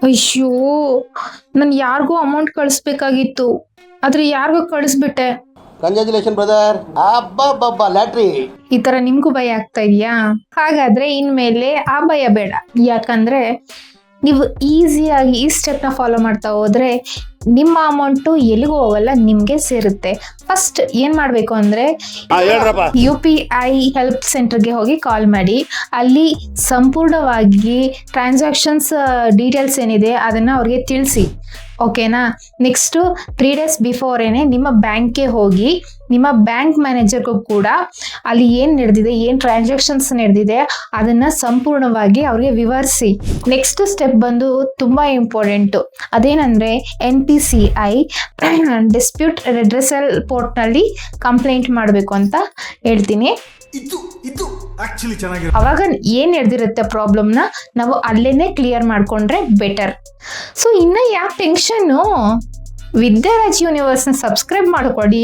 ಅಯ್ಯೋ, ನಾನು ಯಾರಿಗೂ ಅಮೌಂಟ್ ಕಳಿಸ್ಬೇಕಾಗಿತ್ತು, ಆದ್ರೆ ಯಾರಿಗೋ ಕಳಿಸ್ಬಿಟ್ಟೆ. Congratulation brother. ಅಬ್ಬಬ್ಬಬ್ಬ ಲ್ಯಾಟ್ರಿ. ಈ ತರ ನಿಮ್ಗೂ ಭಯ ಆಗ್ತಾ ಇದೆಯಾ? ಹಾಗಾದ್ರೆ ಇನ್ಮೇಲೆ ಆ ಭಯ ಬೇಡ. ಯಾಕಂದ್ರೆ ನೀವು ಈಸಿಯಾಗಿ ಈ ಸ್ಟೆಪ್ನ ಫಾಲೋ ಮಾಡ್ತಾ ಹೋದ್ರೆ ನಿಮ್ಮ ಅಮೌಂಟು ಎಲ್ಲಿಗೂ ಹೋಗಲ್ಲ, ನಿಮ್ಗೆ ಸೇರುತ್ತೆ. ಫಸ್ಟ್ ಏನ್ ಮಾಡ್ಬೇಕು ಅಂದ್ರೆ UPI ಹೆಲ್ಪ್ ಸೆಂಟರ್ಗೆ ಹೋಗಿ ಕಾಲ್ ಮಾಡಿ. ಅಲ್ಲಿ ಸಂಪೂರ್ಣವಾಗಿ ಟ್ರಾನ್ಸಾಕ್ಷನ್ಸ್ ಡೀಟೇಲ್ಸ್ ಏನಿದೆ ಅದನ್ನ ಅವ್ರಿಗೆ ತಿಳಿಸಿ. ಓಕೆನಾ? ನೆಕ್ಸ್ಟು 3 days ಬಿಫೋರೇನೆ ನಿಮ್ಮ ಬ್ಯಾಂಕ್ಗೆ ಹೋಗಿ ನಿಮ್ಮ ಬ್ಯಾಂಕ್ ಮ್ಯಾನೇಜರ್ಗೂ ಕೂಡ ಅಲ್ಲಿ ಏನು ನಡೆದಿದೆ, ಏನು ಟ್ರಾನ್ಸಾಕ್ಷನ್ಸ್ ನಡೆದಿದೆ ಅದನ್ನ ಸಂಪೂರ್ಣವಾಗಿ ಅವ್ರಿಗೆ ವಿವರಿಸಿ. ನೆಕ್ಸ್ಟ್ ಸ್ಟೆಪ್ ಬಂದು ತುಂಬಾ ಇಂಪಾರ್ಟೆಂಟು. ಅದೇನಂದ್ರೆ NPCI ಡಿಸ್ಪ್ಯೂಟ್ ರೆಡ್ರೆಸಲ್ ಪೋರ್ಟ್ನಲ್ಲಿ ಕಂಪ್ಲೇಂಟ್ ಮಾಡಬೇಕು ಅಂತ ಹೇಳ್ತೀನಿ. ಅವಾಗ ಏನ್ ನಡೆದಿರುತ್ತೆ ಪ್ರಾಬ್ಲಮ್ನ ನಾವು ಅಲ್ಲೇನೆ ಕ್ಲಿಯರ್ ಮಾಡ್ಕೊಂಡ್ರೆ ಬೆಟರ್. ಸೊ ಇನ್ನ ಯಾಕೆ ಟೆನ್ಷನ್ನು? ವಿದ್ಯಾರಾಜ್ ಯೂನಿವರ್ಸ್ನ ಸಬ್ಸ್ಕ್ರೈಬ್ ಮಾಡ್ಕೊಡಿ.